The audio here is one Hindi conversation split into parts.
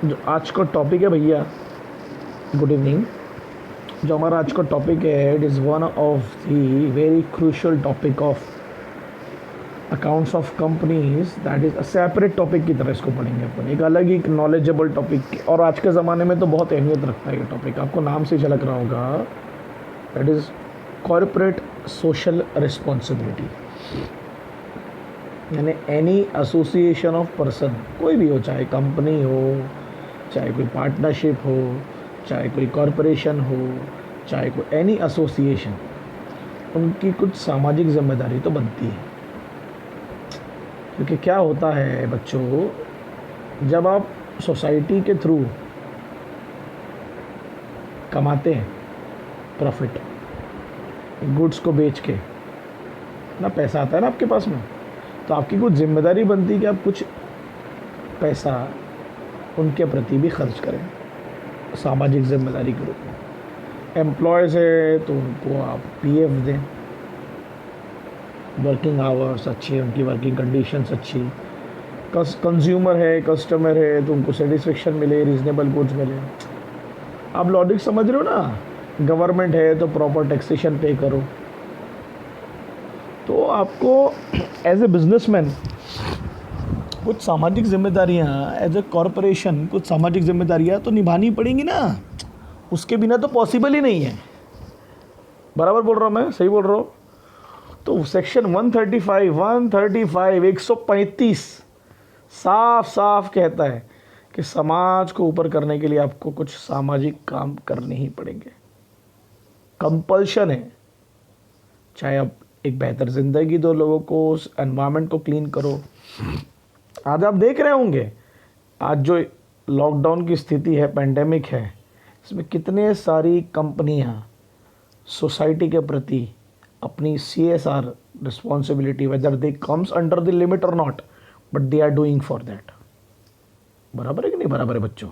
जो आज का टॉपिक है भैया, गुड इवनिंग। जो हमारा आज का टॉपिक है, it is one of the very crucial topic of accounts of companies. That is a separate topic की तरह इसको पढ़ेंगे अपन, एक अलग ही नॉलेजेबल टॉपिक। और आज के ज़माने में तो बहुत अहमियत रखता है ये टॉपिक, आपको नाम से झलक रहा होगा। That is corporate social responsibility, यानी एनी एसोसिएशन ऑफ पर्सन, कोई भी हो, चाहे कंपनी हो, चाहे कोई पार्टनरशिप हो, चाहे कोई कॉरपोरेशन हो, चाहे कोई एनी एसोसिएशन, उनकी कुछ सामाजिक जिम्मेदारी तो बनती है। क्योंकि क्या होता है बच्चों, जब आप सोसाइटी के थ्रू कमाते हैं प्रॉफिट, गुड्स को बेच के ना पैसा आता है ना आपके पास में, तो आपकी कुछ जिम्मेदारी बनती है कि आप कुछ पैसा उनके प्रति भी खर्च करें, सामाजिक जिम्मेदारी के रूप में। एम्प्लॉयज़ है तो उनको आप पीएफ दें, वर्किंग आवर्स अच्छे, उनकी वर्किंग कंडीशंस अच्छी। कंज्यूमर है, कस्टमर है, तो उनको सेटिस्फेक्शन मिले, रीजनेबल गुड्स मिले। आप लॉजिक समझ रहे हो ना। गवर्नमेंट है तो प्रॉपर टैक्सेशन पे करो। तो आपको एज ए बिजनेसमैन कुछ सामाजिक जिम्मेदारियाँ, एज ए कॉरपोरेशन कुछ सामाजिक जिम्मेदारियाँ तो निभानी पड़ेंगी ना, उसके बिना तो पॉसिबल ही नहीं है। बराबर बोल रहा हूँ मैं, सही बोल रहा हूँ। तो सेक्शन 135 साफ साफ कहता है कि समाज को ऊपर करने के लिए आपको कुछ सामाजिक काम करने ही पड़ेंगे, कंपल्शन है। चाहे आप एक बेहतर ज़िंदगी दो लोगों को, उस एनवायरनमेंट को क्लीन करो। आज आप देख रहे होंगे, आज जो लॉकडाउन की स्थिति है, पेंडेमिक है, इसमें कितने सारी कंपनियां सोसाइटी के प्रति अपनी CSR responsibility, whether they comes under the limit or not, but they are doing for that. बराबर है कि नहीं बराबर है बच्चों?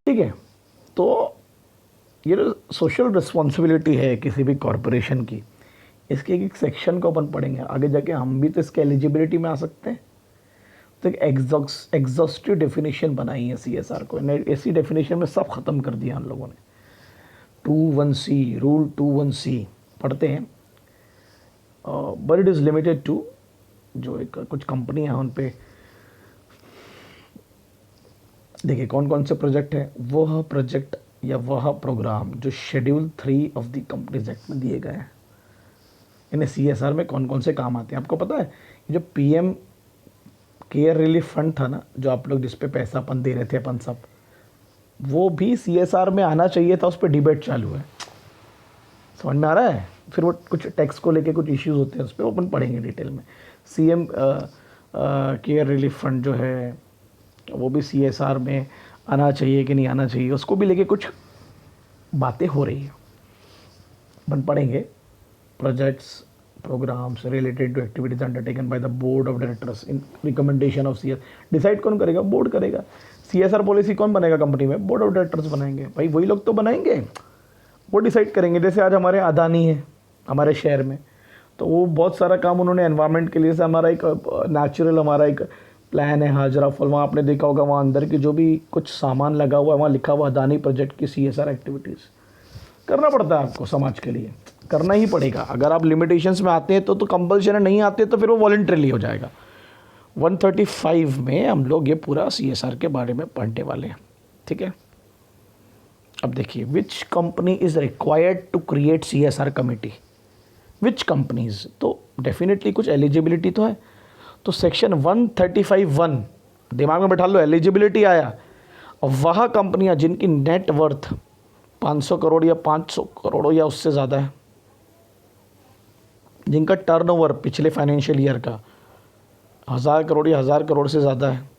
ठीक है। तो ये जो सोशल रिस्पॉन्सिबिलिटी है किसी भी कॉरपोरेशन की, इसके एक सेक्शन को अपन पढ़ेंगे आगे जाके, हम भी तो इसके एलिजिबिलिटी में आ सकते हैं। तो एक एग्जॉस्टिव डेफिनेशन बनाई है CSR को, ऐसी डेफिनेशन में सब खत्म कर दिया हम लोगों ने। 21C, रूल 21C पढ़ते हैं। But it is limited to जो एक कुछ कंपनी हैं उन पे देखिए कौन कौन से प्रोजेक्ट हैं। वह प्रोजेक्ट या वह प्रोग्राम जो schedule 3 of the companies act में दिए गए हैं, इन्हें CSR में कौन कौन से काम आते हैं आपको पता है? जो PM केयर रिलीफ फंड था ना, जो आप लोग जिस पे पैसा अपन दे रहे थे अपन सब, वो भी CSR में आना चाहिए था। उस पर डिबेट चालू है, समझ में आ रहा है? फिर वो कुछ टैक्स को लेके कुछ इश्यूज होते हैं, उस पर अपन पढ़ेंगे डिटेल में। CM केयर रिलीफ फंड जो है वो भी CSR में आना चाहिए कि नहीं आना चाहिए, उसको भी लेके कुछ बातें हो रही है, अपन पढ़ेंगे। Projects programmes related to activities undertaken by the board of directors in recommendation of CS। Decide कौन करेगा? बोर्ड करेगा। CSR पॉलिसी कौन बनेगा कंपनी में? बोर्ड ऑफ डायरेक्टर्स बनाएंगे। भाई वही लोग तो बनाएंगे, वो डिसाइड करेंगे। जैसे आज हमारे अदानी है हमारे शहर में, तो वो बहुत सारा काम उन्होंने एनवायरनमेंट के लिए से, हमारा एक नेचुरल हमारा एक प्लान है हाजरा फॉल, वहाँ आपने देखा होगा, वहाँ अंदर की जो भी कुछ सामान लगा हुआ है वहाँ लिखा हुआ अदानी प्रोजेक्ट की CSR एक्टिविटीज़। करना पड़ता है आपको, समाज के लिए करना ही पड़ेगा। अगर आप लिमिटेशंस में आते हैं तो कंपल्शन है, नहीं आते तो फिर वो वॉलंटरीली हो जाएगा। 135 में हम लोग ये पूरा CSR के बारे में पढ़ने वाले हैं, ठीक है। अब देखिए, which company is required to create CSR committee, which companies, तो डेफिनेटली कुछ एलिजिबिलिटी तो है। तो सेक्शन 135(1) दिमाग में बैठा लो, एलिजिबिलिटी आया, और वह कंपनियां जिनकी नेट वर्थ 500 करोड़ या 500 करोड़ या उससे ज़्यादा है, जिनका टर्नओवर पिछले फाइनेंशियल ईयर का 1000 करोड़ या 1000 करोड़ से ज़्यादा है,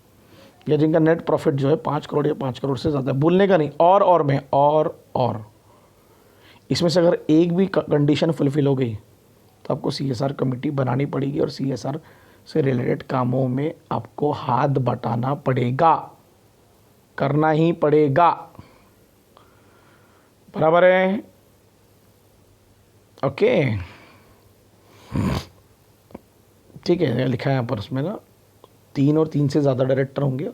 या जिनका नेट प्रॉफिट जो है 5 करोड़ या 5 करोड़ से ज़्यादा है, भूलने का नहीं, और में और इसमें से अगर एक भी कंडीशन फुलफिल हो गई तो आपको CSR कमेटी बनानी पड़ेगी, और CSR से रिलेटेड कामों में आपको हाथ बटाना पड़ेगा, करना ही पड़ेगा। बराबर है? ओके, ठीक है। लिखा है यहाँ पर उसमें ना, 3 और 3 से ज़्यादा डायरेक्टर होंगे,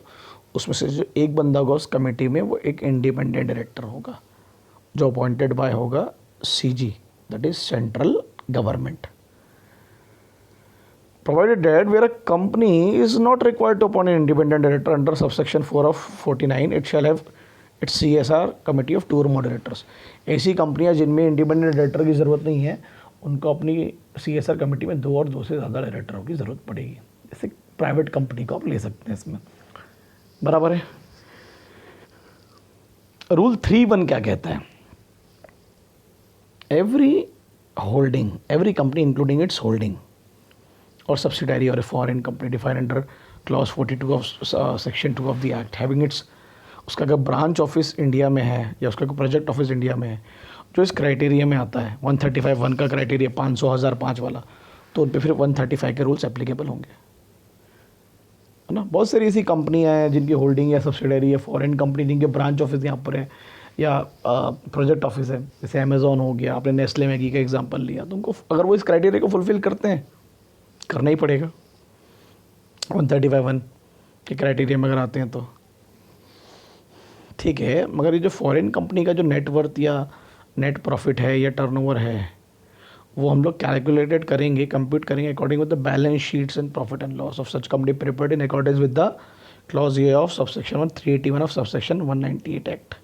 उसमें से जो एक बंदा होगा उस कमेटी में वो एक इंडिपेंडेंट डायरेक्टर होगा जो अपॉइंटेड बाय होगा CG, that is central government. Provided that where a company is not required to appoint an independent director under subsection 4 of 49, it shall have its CSR committee of 2 or more directors. ऐसी कंपनियां जिनमें इंडिपेंडेंट डायरेक्टर की ज़रूरत नहीं है उनको अपनी CSR कमेटी में 2 और 2 से ज़्यादा डायरेक्टरों की ज़रूरत पड़ेगी. जैसे प्राइवेट कंपनी को आप ले सकते हैं इसमें, बराबर है. रूल 3(1) क्या कहता है? Every company including it's holding or subsidiary or a foreign company defined under clause 42 of section 2 of the act having its उसका अगर ब्रांच ऑफिस इंडिया में है या उसका कोई प्रोजेक्ट ऑफिस इंडिया में है जो इस क्राइटेरिया में आता है 135(1) का क्राइटेरिया 500,005 वाला, तो उन पर फिर 135 के रूल्स एप्लीकेबल होंगे, है ना. बहुत सारी ऐसी कंपनियां हैं जिनकी होल्डिंग या सब्सिडरी है फॉरेन कंपनी जिनके ब्रांच ऑफिस यहाँ पर है या प्रोजेक्ट ऑफिस है, जैसे अमेजोन हो गया, आपने नेस्ले मैगी का एग्जांपल लिया, तो उनको अगर वो इस क्राइटेरिया को फुलफिल करते हैं करना ही पड़ेगा 135(1) के क्राइटेरिया में अगर आते हैं तो ठीक है. मगर ये जो फॉरेन कंपनी का जो नेटवर्थ या नेट प्रॉफिट है या टर्नओवर है वो हम लोग कैलकुलेटेड करेंगे, कंप्यूट करेंगे according with the balance sheets and profit and loss of such company prepared in accordance with the clause A of subsection 381 of subsection 198 act.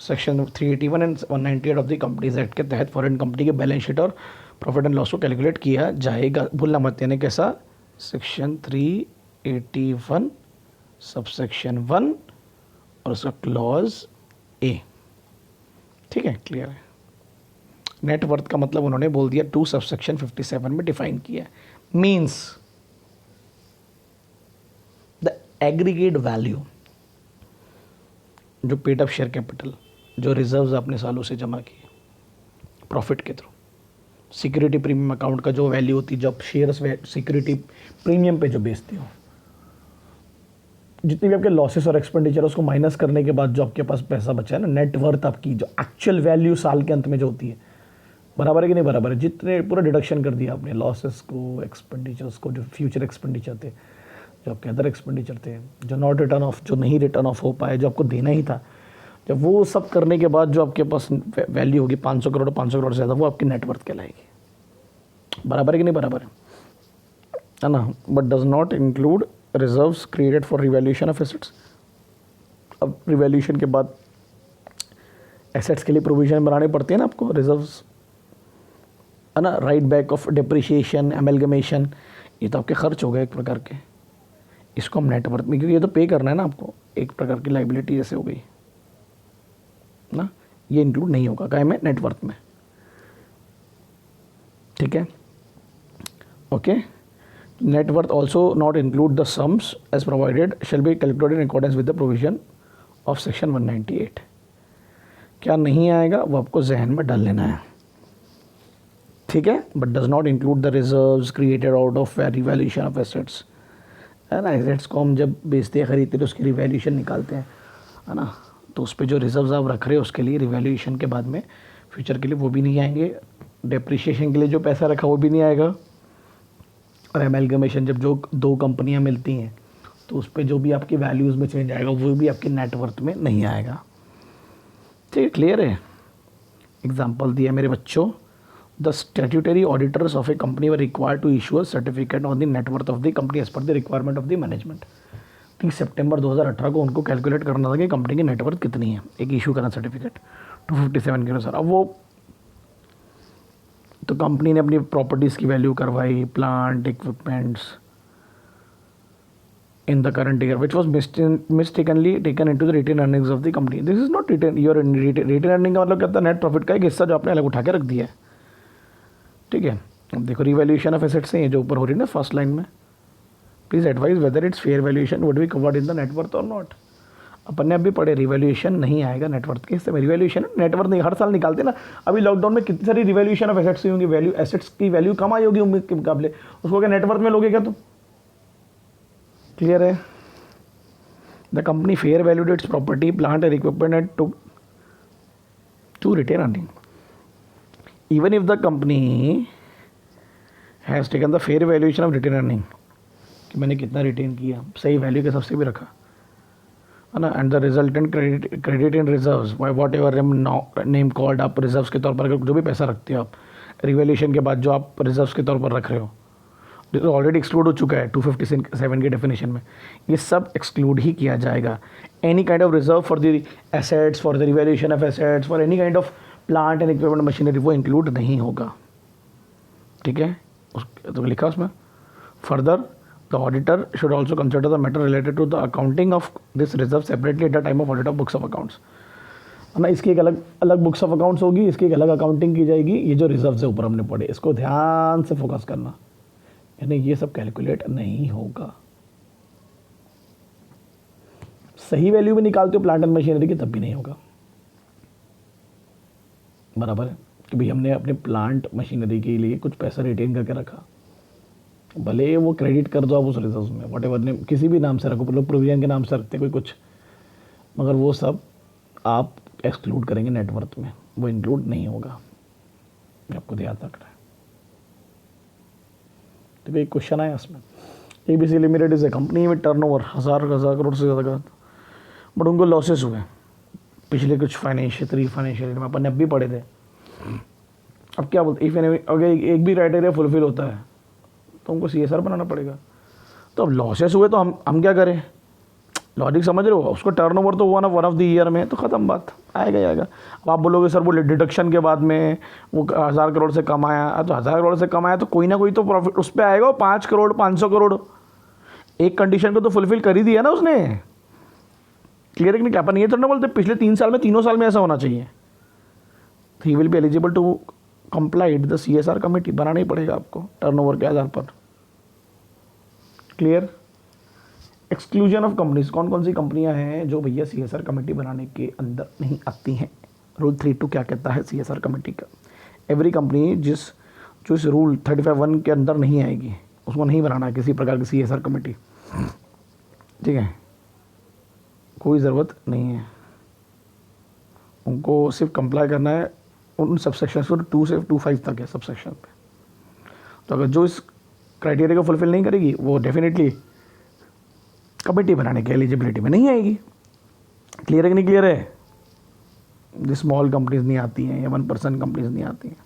Section 381 and 198 of the companies act के तहत फॉरेन कंपनी के बैलेंस शीट और प्रॉफिट एंड लॉस को कैलकुलेट किया जाएगा. भूलना मत, यानी कैसा? सेक्शन 381 सबसेक्शन 1 और उसका क्लॉज ए. ठीक है, क्लियर है. नेटवर्थ का मतलब उन्होंने बोल दिया 2 सबसेक्शन 57 में डिफाइन किया है. मीन्स द एग्रीगेट वैल्यू जो पेड अप शेयर कैपिटल, जो रिजर्व्स आपने सालों से जमा किए प्रॉफिट के थ्रू, सिक्योरिटी प्रीमियम अकाउंट का जो वैल्यू होती है, जो आप शेयर्स सिक्योरिटी प्रीमियम पे जो बेचते हो, जितने भी आपके लॉसेस और एक्सपेंडिचर उसको माइनस करने के बाद जो आपके पास पैसा बचा है ना, नेटवर्थ आपकी जो एक्चुअल वैल्यू साल के अंत में जो होती है, बराबर है कि नहीं बराबर है? जितने पूरा डिडक्शन कर दिया आपने लॉसेस को, एक्सपेंडिचर्स को, जो फ्यूचर एक्सपेंडिचर थे, जो आपके अदर एक्सपेंडिचर थे, जो नॉट रिटर्न ऑफ, जो नहीं रिटर्न ऑफ हो पाए, जो आपको देना ही था, जब वो सब करने के बाद जो आपके पास वैल्यू होगी 500 करोड़ 500 करोड़ से ज़्यादा, वो आपकी नेटवर्थ कहलाएगी. बराबर है कि नहीं बराबर है ना? But does not include reserves created for revaluation of assets. अब रिवैल्यूएशन के बाद एसेट्स के लिए प्रोविजन बनाने पड़ते हैं ना आपको, रिजर्व्स, है ना. Right back of depreciation, amalgamation, ये तो आपके खर्च हो गए एक प्रकार के, इसको हम नेटवर्थ में, क्योंकि ये तो पे करना है ना आपको, एक प्रकार की लाइबिलिटी जैसे हो गई ना, ये इंक्लूड नहीं होगा क्या में? नेटवर्थ में. ठीक है, okay. Net worth also not include the sums as provided shall be calculated in accordance with the provision of section 198. क्या नहीं आएगा वो आपको जहन में डाल लेना है, ठीक है. But does not include the reserves created out of revaluation of assets, है ना. एसेट्स को हम जब बेचते हैं, खरीदते हैं, तो उसकी रिवैल्यूएशन निकालते हैं, है ना. तो उस पर जो रिजर्व्स आप रख रहे हो उसके लिए रिवैल्यूएशन के बाद में फ्यूचर के लिए वो भी नहीं आएंगे, डेप्रिशिएशन के लिए जो पैसा रखा वो भी नहीं आएगा, और एमलगमेशन जब जो 2 कंपनियां मिलती हैं तो उस पर जो भी आपकी वैल्यूज़ में चेंज आएगा वो भी आपके नेटवर्थ में नहीं आएगा. ठीक है, क्लियर है. एग्जाम्पल दिया मेरे बच्चों. The statutory auditors of a company were required to issue a certificate on the net worth of the company as per the requirement of the management. 30 सितंबर 2018 को उनको कैलकुलेट करना था कि कंपनी की नेटवर्थ कितनी है, एक इशू करना सर्टिफिकेट 257 के अनुसार. अब वो तो कंपनी ने अपनी प्रॉपर्टीज़ की वैल्यू करवाई, plant, equipments, in the current year which was mistakenly taken into the retain earnings of the company. This is not retain your retain earning का मतलब क्या होता है? नेट प्रॉफिट का एक हिस्सा जो आपने अलग उठा के रख दिया है. ठीक है, अब देखो रिवैल्यूएशन ऑफ एसेट्स है जो ऊपर हो रही है ना फर्स्ट लाइन में. Please advise whether it's fair valuation would be covered in the net worth और नॉट. अपन ने अभी पढ़े रिवैल्यूएशन नहीं आएगा नेटवर्थ के हिस्से में. रिवैल्यूएशन नेटवर्थ नहीं, हर साल निकालते ना. अभी लॉकडाउन में कितनी सारी रिवैल्यूएशन ऑफ एसेट्स हुई होंगी, वैल्यू एसेट्स की वैल्यू कम आई होगी उम्मीद के मुकाबले, उसको क्या नेटवर्थ में लोगे क्या तुम? क्लियर है. The company fair valued its property, plant and equipment and to retain earning. Even if the company has taken the fair valuation of retained earning, कि मैंने कितना रिटेन किया, सही वैल्यू के हिसाब से भी रखा है ना। And the resultant credit in reserves what ever name called, आप रिजर्व्स के तौर पर अगर जो भी पैसा रखते हो आप रिवैल्यूएशन के बाद जो आप रिजर्व्स के तौर पर रख रहे हो, जो ऑलरेडी एक्सक्लूड हो चुका है 257 की डेफिनेशन में, ये सब एक्सक्लूड ही किया जाएगा। Any kind of reserve for the assets, for the revaluation of assets, for any kind of plant and equipment machinery, वो इंक्लूड नहीं होगा। ठीक है, तो लिखा उसमें further the auditor should also consider the matter related to the accounting of this reserve separately at the time of audit of books of accounts, है ना। इसकी एक अलग अलग बुक्स ऑफ अकाउंट्स होगी, इसकी एक अलग अकाउंटिंग की जाएगी। ये जो रिजर्व से ऊपर हमने पढ़े, इसको ध्यान से फोकस करना, यानी ये सब कैलकुलेट नहीं होगा। सही वैल्यू भी निकालते हो प्लांट एंड मशीनरी की तब भी नहीं होगा, बराबर है कि भाई हमने अपने प्लांट मशीनरी के लिए कुछ पैसा रिटेन करके रखा, भले वो क्रेडिट कर दो आप उस रिजर्व में, वट एवर ने किसी भी नाम से रखो, लोग प्रोविजन के नाम से रखते कोई कुछ, मगर वो सब आप एक्सक्लूड करेंगे नेटवर्थ में, वो इंक्लूड नहीं होगा, आपको ध्यान रखना है। तो एक क्वेश्चन आया इसमें, ABC limited is a company में टर्नओवर 1000 करोड़ से ज़्यादा का, बट उनको लॉसेस हुए पिछले कुछ फाइनेंशियल ईयर में, अपन ने अब भी पढ़े थे। अब क्या बोलते, इफ अगर एक भी क्राइटेरिया फुलफिल होता है तो उनको CSR बनाना पड़ेगा। तो अब लॉसेस हुए तो हम क्या करें, लॉजिक समझ रहे हो, उसको टर्नओवर तो हुआ ना वन ऑफ द ईयर में, तो ख़त्म बात, आएगा ही आएगा। अब आप बोलोगे सर वो डिडक्शन के बाद में वो 1000 करोड़ से कम आया, तो 1000 करोड़ से कम आया तो कोई ना कोई तो प्रॉफिट उस पर आएगा, 5 करोड़ 500 करोड़, एक कंडीशन को तो फुलफिल कर ही दिया ना उसने। क्लियर है कि नहीं, अपन ये थोड़ा ना बोलते पिछले 3 साल में, तीनों साल में ऐसा होना चाहिए। He will be eligible to complied the CSR committee, बनाना ही पड़ेगा आपको टर्नओवर के आधार पर। क्लियर। एक्सक्लूजन ऑफ कंपनीज, कौन कौन सी कंपनियां हैं जो भैया CSR कमेटी बनाने के अंदर नहीं आती हैं। रूल 32 क्या कहता है CSR कमेटी का, एवरी कंपनी जो इस रूल 35(1) के अंदर नहीं आएगी उसको नहीं बनाना है किसी प्रकार की CSR कमेटी। ठीक है, कोई ज़रूरत नहीं है, उनको सिर्फ कंप्लाई करना है उन सबसेक्शन को, 2 से 25 तक है सबसेक्शन पे। तो अगर जो इस क्राइटेरिया को फुलफिल नहीं करेगी वो डेफिनेटली कमेटी बनाने की एलिजिबिलिटी में नहीं आएगी। क्लियर है कि नहीं क्लियर है। जो स्मॉल कंपनीज नहीं आती हैं या 1% कंपनीज नहीं आती हैं।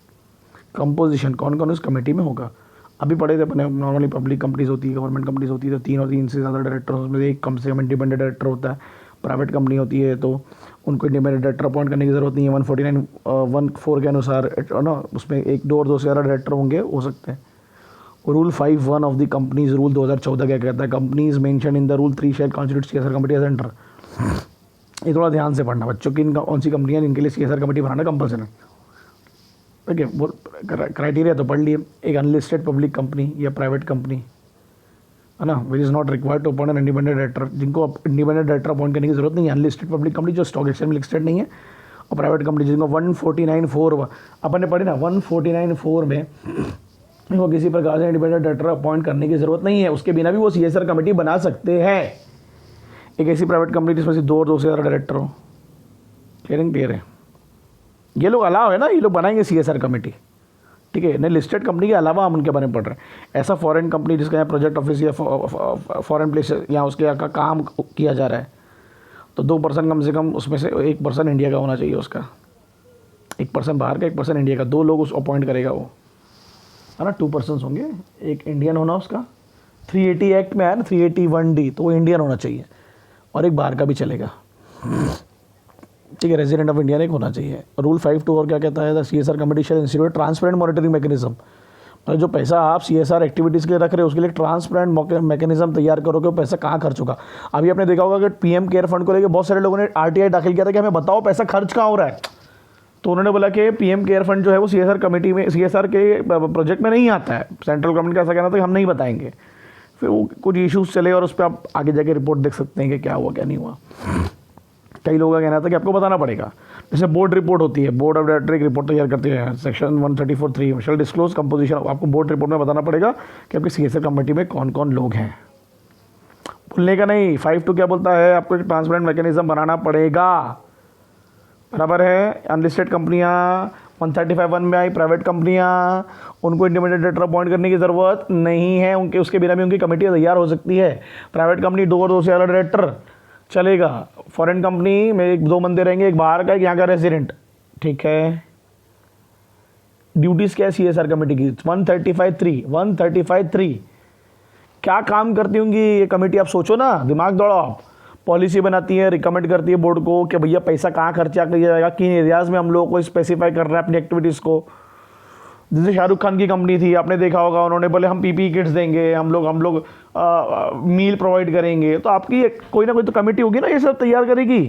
कंपोजिशन कौन कौन उस कमेटी में होगा, अभी पढ़े थे अपने। नॉर्मली पब्लिक कंपनीज होती है, गवर्नमेंट कंपनीज होती है तो 3 और 3 से ज़्यादा डायरेक्टर, उसमें एक कम से कम इंडिपेंडेंट डायरेक्टर होता है। प्राइवेट कंपनी होती है तो उनको इंडिपेंडेंट डायरेक्टर अपॉइंट करने की ज़रूरत नहीं है। 149(1)(4) के अनुसार ना उसमें 1, 2 और 2 से ज़्यादा डायरेक्टर होंगे, हो सकते हैं। Rule 5(1) of the companies rule 2014 क्या कहता है, companies mention in the rule 3 shall constitute CSR committee as enter. ये थोड़ा ध्यान से पढ़ना बच्चों की, इनका कौन सी कंपनियाँ जिनके लिए CSR कमेटी बनाना कंपल्सरी है। ठीक है, वो क्राइटेरिया तो पढ़ लिए। एक अनलिस्टेड पब्लिक कंपनी या प्राइवेट कंपनी है ना, which is not required to appoint an independent director, जिनको इंडिपेंडेंट डायरेक्टर अपॉइंट करने की जरूरत नहीं है। अनलिस्टेड पब्लिक कंपनी जो स्टॉक एक्सचेंज में लिस्टेड नहीं है, और प्राइवेट कंपनी जिनको 149(4) अपन ने पढ़ी ना, 149(4) में वो किसी प्रकार से इंडिपेंडेंट डायरेक्टर अपॉइंट करने की जरूरत नहीं है, उसके बिना भी वो CSR कमेटी बना सकते हैं। एक ऐसी प्राइवेट कंपनी जिसमें से 2 और 2 से ज़्यादा डायरेक्टर हो। क्लियर है, ये लोग अलाव है ना, ये लोग बनाएंगे CSR कमेटी। ठीक है, नहीं लिस्टेड कंपनी के अलावा हम उनके बारे में पढ़ रहे हैं। ऐसा फॉरेन कंपनी जिसका यहाँ प्रोजेक्ट ऑफिस या फॉरेन प्लेस यहाँ उसके यहाँ का काम किया जा रहा है, तो 2% कम से कम उसमें से 1% इंडिया का होना चाहिए उसका, 1% बाहर का, 1% इंडिया का, 2 लोग उस अपॉइंट करेगा वो, है ना। 2% होंगे, एक इंडियन होना उसका, 380 एक्ट में आया ना 381D, तो वो इंडियन होना चाहिए, और एक बाहर का भी चलेगा। ठीक है, रेजिडेंट ऑफ इंडिया एक होना चाहिए। रूल 5(2) और क्या कहता है, CSR कमेटी शैल इंस्टीट्यूट ट्रांसपेरेंट मॉनिटरिंग मैकेनिज्म, मतलब जो पैसा आप CSR एक्टिविटीज़ के लिए रख रहे हो उसके लिए ट्रांसपेरेंट मैकेनिज्म तैयार करो कि वो पैसा कहाँ खर्च होगा। अभी आपने देखा होगा कि PM केयर फंड को लेकर बहुत सारे लोगों ने RTI दाखिल किया था कि हमें बताओ पैसा खर्च कहाँ हो रहा है, तो उन्होंने बोला कि PM केयर फंड जो है वो CSR कमेटी में, CSR के प्रोजेक्ट में नहीं आता है। सेंट्रल गवर्नमेंट का ऐसा कहना था कि हम नहीं बताएंगे। फिर वो कुछ इश्यूज चले और उस पर आप आगे जाके रिपोर्ट देख सकते हैं कि क्या हुआ क्या नहीं हुआ। कई लोगों का कहना था कि आपको बताना पड़ेगा, जैसे बोर्ड रिपोर्ट होती है, बोर्ड ऑफ डायरेक्टर एक रिपोर्ट तैयार करती है, सेक्शन 134(3) शैल डिस्क्लोज कंपोजिशन, आपको बोर्ड रिपोर्ट में बताना पड़ेगा कि आपकी CSR कमेटी में कौन कौन लोग हैं। भूलने का नहीं। 5(2) क्या बोलता है, आपको एक ट्रांसपेरेंट मैकेनिज्म बनाना पड़ेगा, बराबर है। अनलिस्टेड कंपनियां 135(1) में आई प्राइवेट कंपनियां, उनको इंडिपेंडेंट डायरेक्टर अपॉइंट करने की ज़रूरत नहीं है, उनके उसके बिना भी उनकी कमेटी तैयार हो सकती है। प्राइवेट कंपनी 2 और 2 से ज़्यादा डायरेक्टर चलेगा। फॉरेन कंपनी में 1-2 बंदे रहेंगे, एक बाहर का एक यहाँ का रेजिडेंट, ठीक है। ड्यूटीज़ क्या है CSR कमेटी की? 135(3) क्या काम करती होंगी ये कमेटी? आप सोचो ना, दिमाग दौड़ाओ आप। पॉलिसी बनाती है, रिकमेंड करती है बोर्ड को कि भैया पैसा कहाँ खर्चा किया जाएगा, किन एरियाज़ में हम लोगों को स्पेसिफाई कर रहे हैं अपनी एक्टिविटीज़ को। जैसे शाहरुख खान की कंपनी थी, आपने देखा होगा, उन्होंने बोले हम PPE किट्स देंगे, हम लोग मील प्रोवाइड करेंगे। तो आपकी कोई ना कोई तो कमेटी होगी ना, ये सब तैयार करेगी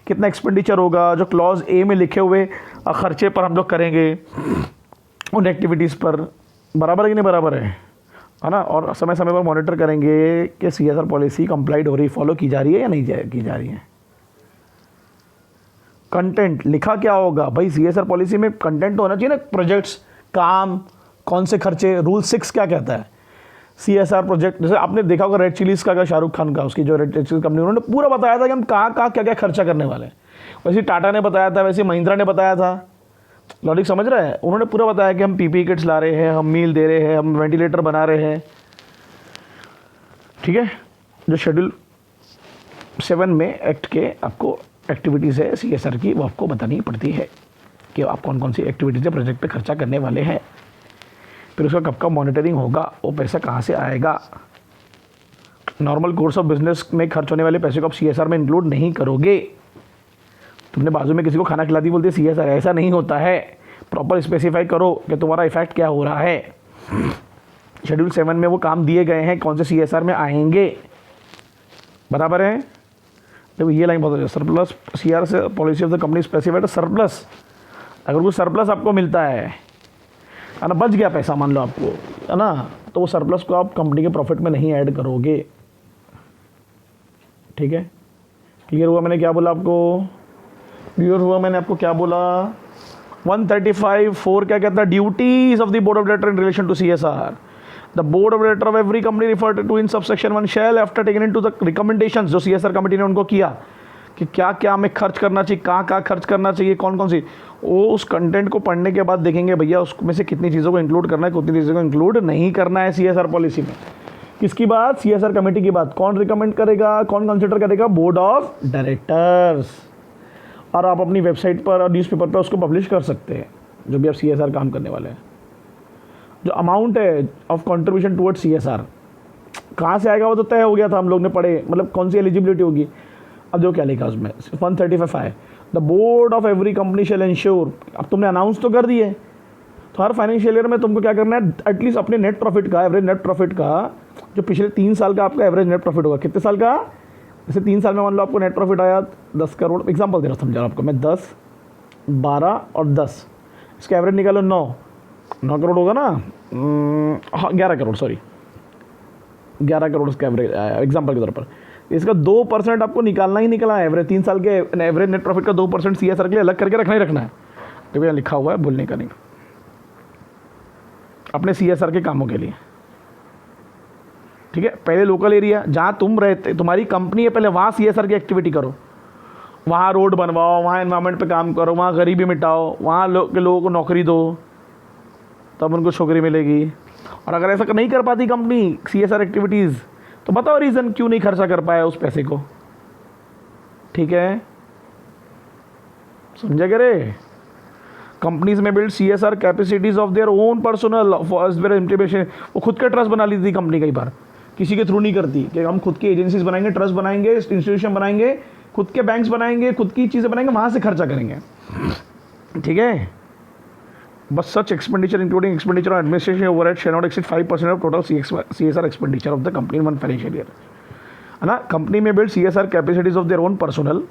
कितना एक्सपेंडिचर होगा, जो क्लॉज ए में लिखे हुए खर्चे पर हम लोग करेंगे उन एक्टिविटीज़ पर। बराबर है कि नहीं बराबर है ना? और समय समय पर मॉनिटर करेंगे कि CSR पॉलिसी कंप्लाइड हो रही, फॉलो की जा रही है या नहीं की जा रही है। कंटेंट लिखा क्या होगा भाई? CSR पॉलिसी में कंटेंट तो होना चाहिए ना, प्रोजेक्ट्स, काम, कौन से खर्चे। रूल 6 क्या कहता है? CSR प्रोजेक्ट, जैसे आपने देखा होगा रेड चिलीज़ का शाहरुख खान का, उसकी जो रेड चिलीज़ कंपनी, उन्होंने पूरा बताया था कि हम कहाँ कहाँ क्या क्या खर्चा करने वाले हैं। वैसे टाटा ने बताया था, वैसे महिंद्रा ने बताया था। लॉजिक समझ रहे हैं? उन्होंने पूरा बताया कि हम PPE किट्स ला रहे हैं, हम मील दे रहे हैं, हम वेंटिलेटर बना रहे हैं, ठीक है। जो शेड्यूल 7 में एक्ट के आपको एक्टिविटीज़ है CSR की, वो आपको बतानी पड़ती है कि आप कौन कौन सी एक्टिविटीज़ है प्रोजेक्ट पे खर्चा करने वाले हैं। फिर उसका कब कब मॉनिटरिंग होगा, वो पैसा कहाँ से आएगा। नॉर्मल कोर्स ऑफ बिजनेस में खर्च होने वाले पैसे को आप CSR में इंक्लूड नहीं करोगे। तुमने बाजू में किसी को खाना खिला दी, बोलते CSR, ऐसा नहीं होता है। प्रॉपर स्पेसिफाई करो कि तुम्हारा इफेक्ट क्या हो रहा है। शेड्यूल 7 में वो काम दिए गए हैं, कौन से CSR में आएंगे। बराबर है? देखो ये लाइन बहुत, सरप्लस CR से policy of the company specified surplus. अगर कोई सरप्लस आपको मिलता है ना, बच गया पैसा मान लो आपको, है ना, तो वो सरप्लस को आप कंपनी के प्रॉफिट में नहीं ऐड करोगे, ठीक है। क्लियर हुआ मैंने क्या बोला आपको? क्लियर हुआ मैंने आपको क्या बोला? 135(4) क्या कहता है? Duties of the board of director in relation to CSR। The board of director of every company referred to in subsection 1 shall after taken into the recommendations, जो CSR कमेटी ने उनको किया कि क्या क्या हमें खर्च करना चाहिए, कहाँ कहाँ खर्च करना चाहिए, कौन कौन सी, वो उस कंटेंट को पढ़ने के बाद देखेंगे भैया उसमें से कितनी चीज़ों को इंक्लूड करना है, कितनी चीज़ों को इंक्लूड नहीं करना है CSR पॉलिसी में। किसकी बात? CSR कमेटी की बात। कौन रिकमेंड करेगा, कौन कंसिडर करेगा? Board of directors. और आप अपनी वेबसाइट पर और न्यूज़पेपर पर उसको पब्लिश कर सकते हैं, जो भी आप CSR काम करने वाले हैं। जो अमाउंट है ऑफ कंट्रीब्यूशन टुवर्ड्स CSR कहाँ से आएगा वो तो तय हो गया था, हम लोग ने पढ़े, मतलब कौन सी एलिजिबिलिटी होगी। अब जो क्या लिखा उसमें 135(5) the board of every company shall ensure. अब तुमने अनाउंस तो कर दिए, तो हर फाइनेंशियल ईयर में तुमको क्या करना है, एटलीस्ट अपने नेट प्रॉफिट का, एवरेज नेट प्रॉफिट का, जो पिछले 3 साल का आपका एवरेज नेट प्रॉफिट होगा, कितने साल का, जैसे 3 साल में मान लो आपको नेट प्रॉफिट आया 10 करोड़, एग्जाम्पल दे रहा हूँ, समझा रहा हूँ आपको मैं, 10, 12 और 10, इसका एवरेज निकालो 9 करोड़ होगा ना, हाँ 11 करोड़, सॉरी 11 करोड़ इसका एवरेज आया एग्जाम्पल के तौर पर। इसका 2% आपको निकालना ही निकलना है एवरेज, 3 साल के एवरेज नेट प्रॉफिट का 2% CSR के लिए अलग करके रखना ही रखना है। तो भैया लिखा हुआ है, भूलने का नहीं, अपने CSR के कामों के लिए, ठीक है। पहले लोकल एरिया जहाँ तुम रहते, तुम्हारी कंपनी है, पहले वहाँ CSR की एक्टिविटी करो, वहाँ रोड बनवाओ, वहाँ एनवायरनमेंट पे काम करो, वहाँ गरीबी मिटाओ, वहाँ के लोगों को नौकरी दो, तब उनको छोकरी मिलेगी। और अगर ऐसा नहीं कर पाती कंपनी CSR एक्टिविटीज़, तो बताओ रीज़न क्यों नहीं खर्चा कर पाया उस पैसे को, ठीक है, समझे करे। कंपनीज में build CSR capacities of their own personal for implementation. वो खुद का ट्रस्ट बना ली थी कंपनी, कई बार किसी के थ्रू नहीं करती कि हम खुद की एजेंसीज बनाएंगे, ट्रस्ट बनाएंगे, इंस्टीट्यूशन बनाएंगे, खुद के बैंक्स बनाएंगे, खुद की चीज़ें बनाएंगे, वहाँ से खर्चा करेंगे, ठीक है। बस such expenditure including expenditure on administration overhead shall not exceed 5% of total CSR expenditure of the company in 1 financial year, है ना। कंपनी में build CSR capacities of their own personal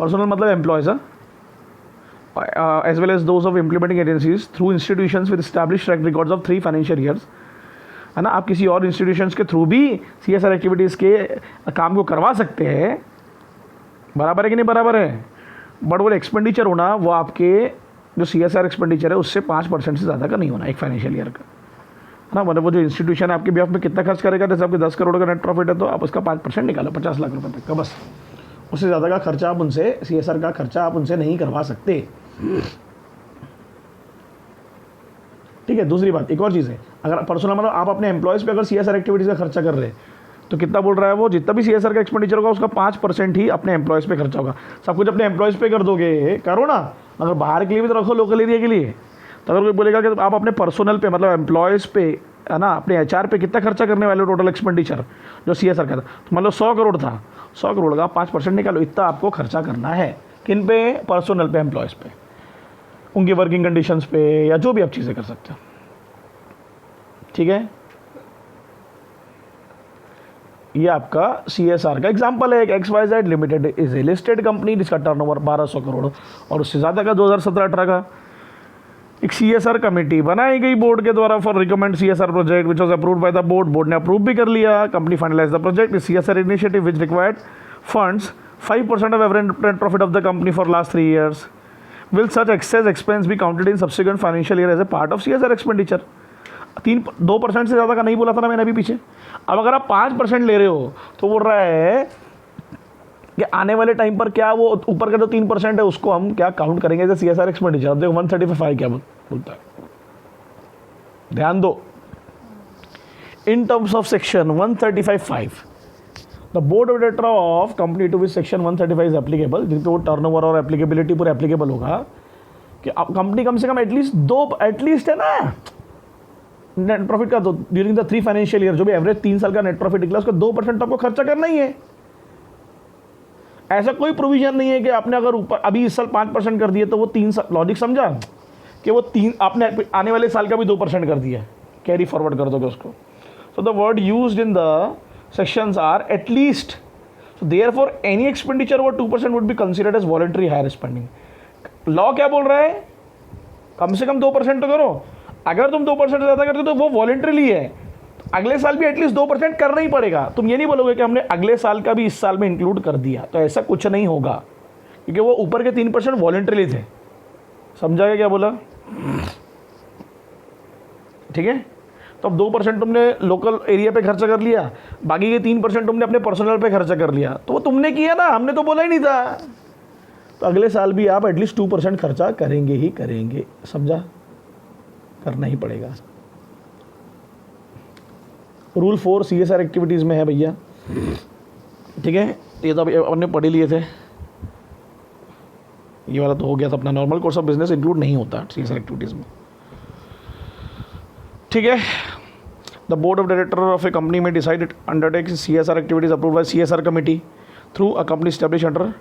मतलब employees, as well as those of implementing agencies through institutions with established track records of 3 financial years, है ना। आप किसी और इंस्टीट्यूशंस के थ्रू भी CSR एक्टिविटीज़ के काम को करवा सकते हैं, बराबर है कि नहीं बराबर है। बट वो एक्सपेंडिचर होना, वो आपके जो CSR एक्सपेंडिचर है उससे 5% से ज़्यादा का नहीं होना एक फाइनेंशियल ईयर का, है ना। मतलब वो जो इंस्टीट्यूशन है आपके बिहाफ में कितना खर्च करेगा, जैसे आपके 10 करोड़ का नेट प्रॉफिट है तो आप उसका 5% निकालो, 50 लाख रुपये तक का, बस। उससे ज़्यादा का खर्चा आप उनसे, CSR का खर्चा आप उनसे नहीं करवा सकते। ठीक है। दूसरी बात, एक और चीज़ है, अगर पर्सनल मतलब आप अपने एम्प्लॉयज़ पे अगर CSR एक्टिविटीज़ का खर्चा कर रहे हैं तो कितना बोल रहा है वो, जितना भी CSR का एक्सपेंडिचर होगा उसका 5% ही अपने एम्प्लॉयज़ पे खर्चा होगा। सब कुछ अपने एम्प्लॉयज़ पे कर दोगे, करो ना, अगर बाहर के लिए भी तो रखो, लोकल एरिया के लिए। तो अगर कोई बोलेगा कि आप अपने पर्सनल पे मतलब एम्प्लॉयज़ पे है ना, अपने HR पे कितना खर्चा करने वाले टोटल एक्सपेंडिचर जो CSR का था, तो मतलब 100 करोड़ था, 100 करोड़ का 5% निकालो, इतना आपको खर्चा करना है। किन पे? पर्सनल पे, एम्प्लॉयज़ पे, उनकी वर्किंग कंडीशंस पे, या जो भी आप चीज़ें कर सकते हो। ठीक है, ये आपका CSR का एग्जाम्पल है। एक XYZ limited is a listed company जिसका टर्नओवर 1200 करोड़ और उससे ज़्यादा का 2017-18 का। एक CSR कमेटी बनाई गई बोर्ड के द्वारा for recommend CSR project which was approved by the board. Board ने अप्रूव भी कर लिया। Company finalize the project CSR initiative which required funds 5% of average net profit of the company for last 3 years। Will such excess expense be counted in subsequent financial year as a part of CSR expenditure. 2% से ज़्यादा का नहीं बोला था ना मैंने अभी पीछे। अब अगर आप 5% ले रहे हो तो बोल रहा है कि आने वाले टाइम पर क्या वो ऊपर का जो 3% है उसको हम क्या काउंट करेंगे एज CSR एक्सपेंडिचर। अब देखो 135 क्या बोलता है, ध्यान दो। In terms of section 135(5) the board of director of company to which section 135 is applicable, जिनके वो टर्नओवर और एप्लीकेबिलिटी पूरे एप्लीकेबल होगा, कि अब कंपनी कम से कम एटलीस्ट है ना नेट प्रॉफिट का ड्यूरिंग द 3 फाइनेंशियल ईयर, जो भी एवरेज 3 साल का नेट प्रॉफिट निकला उसका 2% आपको खर्चा करना ही है। ऐसा कोई प्रोविजन नहीं है कि आपने अगर ऊपर अभी इस साल 5% कर दिए तो वो 3 साल, लॉजिक समझा कि वो 3 आपने आने वाले साल का भी 2% कर दिया, कैरी फॉरवर्ड कर दोगे उसको। So the word used in the sections are at least, so therefore any expenditure over 2% would be considered as voluntary higher spending. Law क्या बोल रहा है? कम से कम 2% तो करो। अगर तुम 2% से ज़्यादा करते हो तो वो वॉलंटरीली है, अगले साल भी एटलीस्ट 2% करना ही पड़ेगा। तुम ये नहीं बोलोगे कि हमने अगले साल का भी इस साल में इंक्लूड कर दिया, तो ऐसा कुछ नहीं होगा, क्योंकि वो ऊपर के 3% वॉलंटरीली थे। समझा गया क्या बोला? ठीक है, तो अब 2% तुमने लोकल एरिया पे खर्चा कर लिया, बाकी के 3% तुमने अपने पर्सनल पे खर्चा कर लिया, तो वो तुमने किया ना, हमने तो बोला ही नहीं था। तो अगले साल भी आप एटलीस्ट 2% खर्चा करेंगे ही करेंगे। समझा? करना ही पड़ेगा। रूल 4 CSR एक्टिविटीज़ में है भैया। ठीक है, ये तो अभी हमने पढ़ लिए थे, ये वाला तो हो गया था अपना। Normal course of business include नहीं होता CSR एक्टिविटीज़ में। ठीक है, the board of director of a company may decided undertake CSR activities approve by CSR committee through a company establish under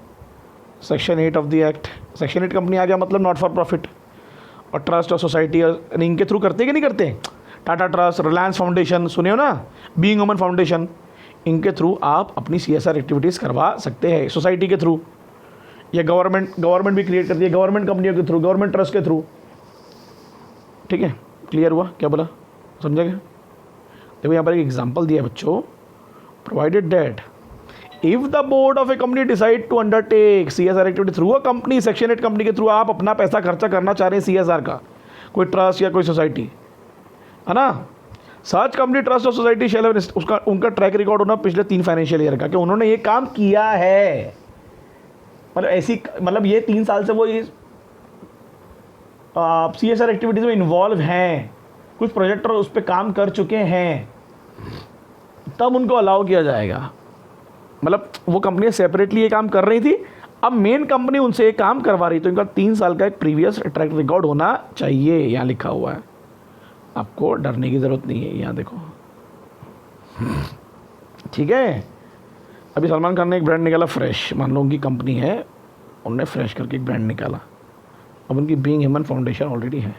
section 8 of the act. Section 8 company आ गया मतलब नॉट फॉर प्रॉफिट और ट्रस्ट और सोसाइटी, इनके थ्रू करते कि नहीं करते? टाटा ट्रस्ट, रिलायंस फाउंडेशन, सुने हो ना, बीइंग ह्यूमन फाउंडेशन, इनके थ्रू आप अपनी CSR एक्टिविटीज़ करवा सकते हैं। सोसाइटी के थ्रू या गवर्नमेंट भी क्रिएट करती है, गवर्नमेंट कंपनियों के थ्रू, गवर्नमेंट ट्रस्ट के थ्रू। ठीक है, क्लियर हुआ? क्या बोला, समझा गया? देखो यहाँ पर एक एग्जाम्पल दिया है बच्चों, provided that if the board of a company decide to undertake CSR activity through a company, section 8 company के थ्रू आप अपना पैसा खर्चा करना चाह रहे हैं CSR का, कोई ट्रस्ट या कोई सोसाइटी है ना, सच कंपनी ट्रस्ट और सोसाइटी शेल उसका उनका ट्रैक रिकॉर्ड होना पिछले 3 फाइनेंशियल ईयर का, कि उन्होंने ये काम किया है, मतलब ऐसी, मतलब ये 3 साल से वो ये CSR एक्टिविटीज़ में इन्वॉल्व हैं, कुछ प्रोजेक्टर उस पर काम कर चुके हैं, तब उनको अलाउ किया जाएगा। मतलब वो कंपनी सेपरेटली ये काम कर रही थी, अब मेन कंपनी उनसे ये काम करवा रही, तो इनका 3 साल का एक प्रीवियस ट्रैक रिकॉर्ड होना चाहिए। यहाँ लिखा हुआ है, आपको डरने की ज़रूरत नहीं है। यहाँ देखो, ठीक है। अभी सलमान खान ने एक ब्रांड निकाला फ्रेश, मान लो उनकी कंपनी है, उन्होंने फ्रेश करके एक ब्रांड निकाला, अब उनकी बीइंग ह्यूमन फाउंडेशन ऑलरेडी है,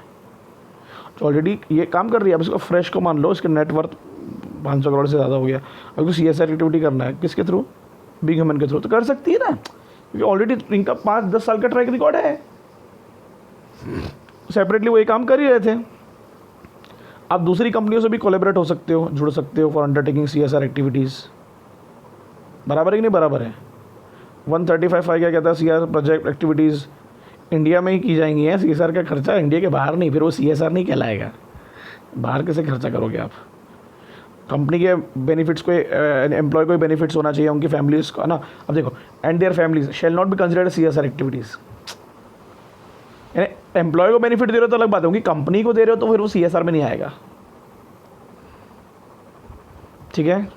तो ऑलरेडी ये काम कर रही है। अब इसको फ्रेश को मान लो इसके नेटवर्थ 500 करोड़ से ज़्यादा हो गया, अब इसको CSR एक्टिविटी करना है, किसके थ्रू? बीइंग ह्यूमन के थ्रू, तो कर सकती है ना, क्योंकि ऑलरेडी इनका 5-10 साल का ट्रैक रिकॉर्ड है, सेपरेटली वो ये काम कर ही रहे थे। आप दूसरी कंपनियों से भी कोलैबोरेट हो सकते हो, जुड़ सकते हो फॉर अंडरटेकिंग CSR एक्टिविटीज़। बराबर है कि नहीं बराबर है? 135(5) क्या कहता है? CSR प्रोजेक्ट एक्टिविटीज़ इंडिया में ही की जाएंगी हैं, CSR का खर्चा इंडिया के बाहर नहीं, फिर वो CSR नहीं कहलाएगा। बाहर कैसे खर्चा करोगे आप? कंपनी के बेनिफिट्स को, एम्प्लॉय को बेनिफिट्स होना चाहिए, उनकी फैमिलीज को, है ना। अब देखो, and their families shall not be considered CSR activities. Employ को बेनिफिट दे रहे हो तो अलग बात होगी, कंपनी को दे रहे हो तो फिर वो CSR में नहीं आएगा। ठीक है,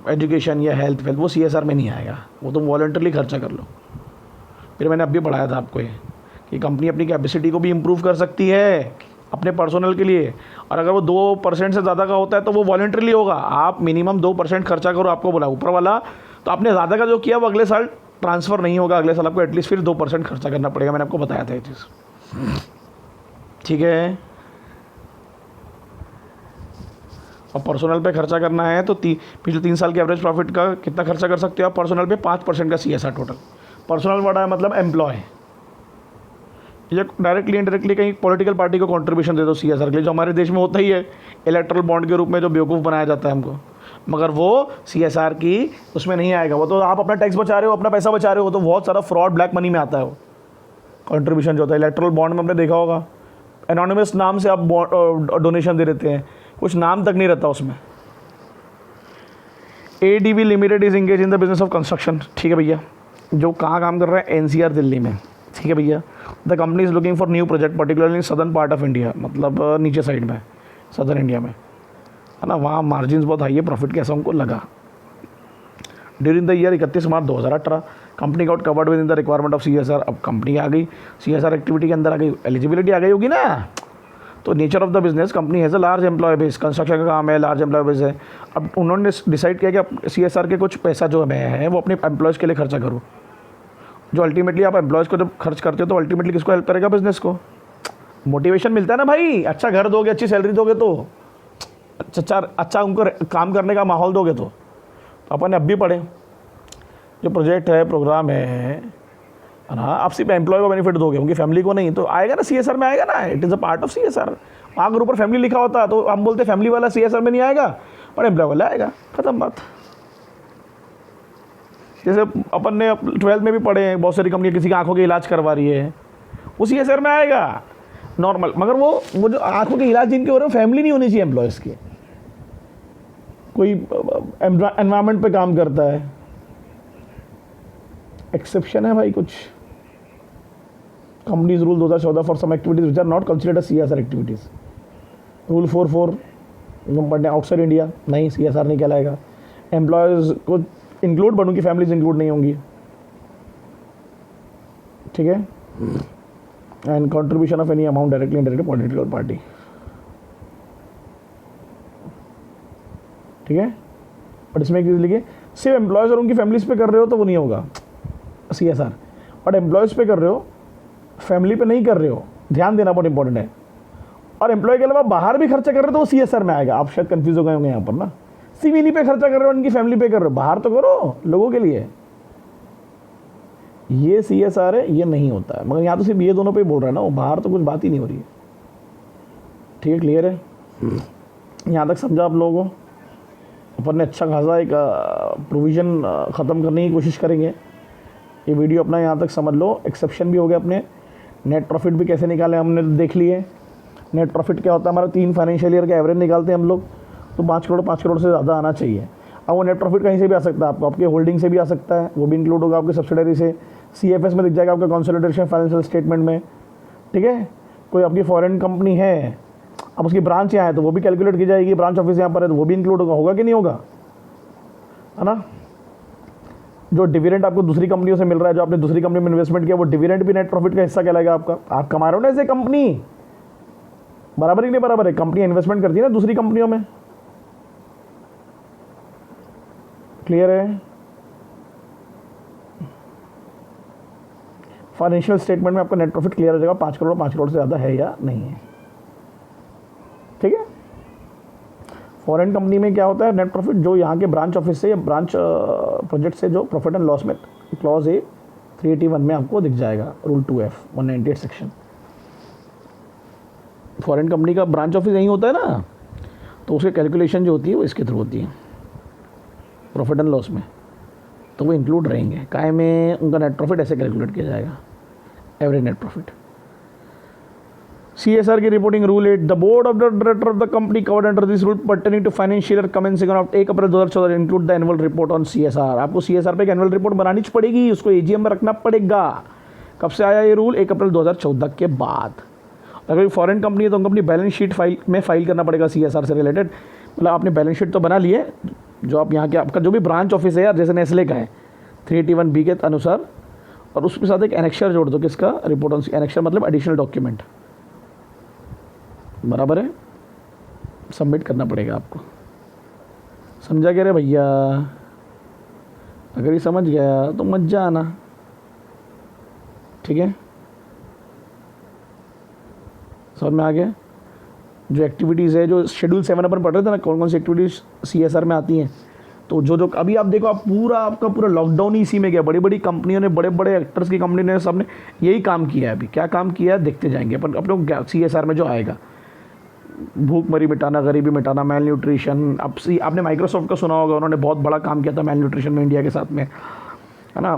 एजुकेशन या हेल्थ वेल्थ वो CSR में नहीं आएगा, वो तुम वॉलंटरली खर्चा कर लो। फिर मैंने अभी पढ़ाया था आपको ये कि कंपनी अपनी कैपेसिटी को भी इम्प्रूव कर सकती है अपने पर्सनल के लिए, और अगर वो 2% से ज़्यादा का होता है तो वो वॉलंटरली होगा। आप मिनिमम 2% खर्चा करो, आपको बोला ऊपर वाला, तो आपने ज़्यादा का जो किया वो अगले साल ट्रांसफ़र नहीं होगा, अगले साल आपको एटलीस्ट फिर 2% खर्चा करना पड़ेगा। मैंने आपको बताया था ये चीज़। ठीक है, और पर्सनल पे खर्चा करना है तो पिछले 3 साल के एवरेज प्रॉफिट का कितना खर्चा कर सकते हो आप पर्सनल पे? 5% का CSR टोटल। पर्सनल बड़ा है मतलब एम्प्लॉय, ये डायरेक्टली इनडायरेक्टली कहीं पॉलिटिकल पार्टी को कंट्रीब्यूशन दे दो CSR के लिए, जो हमारे देश में होता ही है इलेक्ट्रल बॉन्ड के रूप में, जो बेवकूफ़ बनाया जाता है हमको, मगर वो CSR की उसमें नहीं आएगा। वो तो आप अपना टैक्स बचा रहे हो, अपना पैसा बचा रहे हो, तो बहुत सारा फ्रॉड ब्लैक मनी में आता है वो कंट्रीब्यूशन जो होता है। इलेक्ट्रल बॉन्ड में हमने देखा होगा, एनोनिमस नाम से आप डोनेशन दे देते हैं, कुछ नाम तक नहीं रहता उसमें। ADB limited is engage in the business of construction. ठीक है भैया, जो कहाँ काम कर रहा है? NCR दिल्ली में। ठीक है भैया, the company is looking for new project particularly in southern part of India, मतलब नीचे साइड में सदर्न इंडिया में, है ना, वहाँ मार्जिन बहुत हाई है, प्रॉफिट कैसा उनको लगा। During the year 31 March 2018 company got covered with in the requirement of CSR। अब कंपनी आ गई CSR एक्टिविटी के अंदर, आ गई, एलिजिबिलिटी आ गई होगी ना। तो nature of the business, company has a large employ base, construction का काम है, लार्ज एम्प्लॉय बेस है। अब उन्होंने डिसाइड किया कि अब CSR के कुछ पैसा जो मैं है वो अपने एम्प्लॉयज़ के लिए खर्चा करूँ, जो अल्टीमेटली आप एम्प्लॉयज़ को जब खर्च करते हो तो अल्टीमेटली किसको हेल्प करेगा? बिजनेस को। मोटिवेशन मिलता है ना भाई, अच्छा घर दोगे, अच्छी सैलरी दोगे तो, अच्छा उनको काम करने का माहौल दोगे तो अपन अब भी पढ़े जो प्रोजेक्ट है, प्रोग्राम है ना, आप सिर्फ एम्प्लॉय को बेनिफिट दोगे, उनकी फैमिली को नहीं, तो आएगा ना CSR में, आएगा ना, it is a part of CSR। अगर ऊपर फैमिली लिखा होता तो हम बोलते फैमिली वाला CSR में नहीं आएगा, पर एम्प्लॉय वाला आएगा, खत्म बात। जैसे अपन ने 12th में भी पढ़े हैं, बहुत सारी कंपनियाँ किसी की आंखों के इलाज करवा रही है, वो CSR में आएगा नॉर्मल, मगर वो जो आंखों के इलाज जिनके हो रहे हैं फैमिली नहीं होनी चाहिए एम्प्लॉयज़ की। कोई एनवायरनमेंट पे काम करता है, एक्सेप्शन है भाई कुछ। Companies rule 2014 for some activities which are not considered as CSR activities. Rule 44 पढ़ने आउटसाइड इंडिया, नहीं CSR नहीं कहलाएगा। एम्प्लॉयज़ को इंक्लूड, बट उनकी फैमिलीज इंक्लूड नहीं होंगी। ठीक है, and contribution of any amount directly indirectly political party. ठीक है, बट इसमें लिखिए सिर्फ एम्प्लॉयज़ और उनकी फैमिलीज पे कर रहे हो तो वो नहीं होगा CSR, बट एम्प्लॉयज़ पे कर रहे हो, फैमिली पे नहीं कर रहे हो, ध्यान देना बहुत इंपॉर्टेंट है। और एम्प्लॉय के अलावा बाहर भी खर्चा कर रहे हो तो वो CSR में आएगा। आप शायद कंफ्यूज हो गए होंगे यहाँ पर ना, सिर्फ इन्हीं पे खर्चा कर रहे हो, उनकी फैमिली पे कर रहे हो, बाहर तो करो लोगों के लिए, ये CSR है, ये नहीं होता है। मगर यहाँ तो सिर्फ ये दोनों पे बोल रहा है ना, वो बाहर तो कुछ बात ही नहीं हो रही है। ठीक है, क्लियर है? यहाँ तक समझा आप लोगों को? अपन ने अच्छा खासा एक प्रोविज़न ख़त्म करने की कोशिश करेंगे। ये वीडियो अपना यहाँ तक समझ लो। एक्सेप्शन भी हो गया अपने, नेट प्रॉफिट भी कैसे निकाले हमने देख लिए। नेट प्रॉफिट क्या होता है? हमारा 3 फाइनेंशियल ईयर का एवरेज निकालते हैं हम लोग, तो 5 करोड़ से ज़्यादा आना चाहिए। अब वो नेट प्रॉफिट कहीं से भी आ सकता है, आपको आपके होल्डिंग से भी आ सकता है, वो भी इंक्लूड होगा आपके सब्सिडरी से। CFS में दिख जाएगा आपका कंसोलिडेशन फाइनेंशियल स्टेटमेंट में। ठीक है, कोई आपकी फॉरेन कंपनी है, अब उसकी ब्रांच यहाँ है तो वो भी कैलकुलेट की जाएगी, ब्रांच ऑफिस यहाँ पर है तो वो भी इंक्लूड होगा कि नहीं होगा, है ना। जो डिविडेंड आपको दूसरी कंपनियों से मिल रहा है, जो आपने दूसरी कंपनी में इन्वेस्टमेंट किया, वो डिविडेंड भी नेट प्रॉफिट का हिस्सा कहलाएगा आपका। आप कमा रहे हो ना ऐसे कंपनी, बराबर ही नहीं बराबर है, कंपनी इन्वेस्टमेंट करती है ना दूसरी कंपनियों में। क्लियर है? फाइनेंशियल स्टेटमेंट में आपका नेट प्रॉफिट क्लियर हो जाएगा, 5 करोड़ से ज़्यादा है या नहीं है। ठीक है, फॉरेन कंपनी में क्या होता है, नेट प्रॉफिट जो यहाँ के ब्रांच ऑफिस से या ब्रांच प्रोजेक्ट से जो प्रॉफिट एंड लॉस में क्लॉज ए 381 में आपको दिख जाएगा, rule 2F 198 section. Foreign company का ब्रांच ऑफिस यहीं होता है ना, तो उसकी कैलकुलेशन जो होती है वो इसके थ्रू होती है प्रॉफिट एंड लॉस में, तो वो इंक्लूड रहेंगे। काय में उनका नेट प्रॉफिट ऐसे कैलकुलेट किया जाएगा, एवरेज नेट प्रॉफिट। CSR की reporting rule 8, the board of the director of the company covered under this rule pertaining to financial year commencing on 1 April 2014 include the annual report on CSR। आपको CSR पे एक एनुअल रिपोर्ट बनानी पड़ेगी, उसको AGM में रखना पड़ेगा। कब से आया ये रूल? 1 अप्रैल 2014 के बाद। अगर फॉरेन कंपनी है तो उनको अपनी बैलेंस शीट फाइल करना पड़ेगा CSR से रिलेटेड। मतलब आपने बैलेंस शीट तो बना लिए, जो आप यहाँ के आपका जो भी ब्रांच ऑफिस है यार, जैसे नेस्ले का है 381B के अनुसार, और उसके साथ एक एनेक्शर जोड़ दो। किसका? रिपोर्ट ऑन एनेक्शर मतलब एडिशनल डॉक्यूमेंट, बराबर है, सबमिट करना पड़ेगा आपको। समझा क्या रे भैया? अगर ये समझ गया तो मत जाना, ठीक है? समझ में आ गया? जो एक्टिविटीज़ है, जो शेड्यूल 7 अपन पढ़ रहे थे ना, कौन कौन सी एक्टिविटीज़ CSR में आती हैं, तो जो अभी आप देखो, आप आपका पूरा लॉकडाउन ही इसी में गया। बड़ी बड़ी कंपनियों ने, बड़े बड़े एक्टर्स की कंपनी ने, सबने यही काम किया है। अभी क्या काम किया है देखते जाएंगे अपन अपने CSR में जो आएगा। भूखमरी मिटाना, गरीबी मिटाना, मेल न्यूट्रिशन। अब आपने माइक्रोसॉफ्ट का सुना होगा, उन्होंने बहुत बड़ा काम किया था मेल न्यूट्रिशन में इंडिया के साथ में, है ना।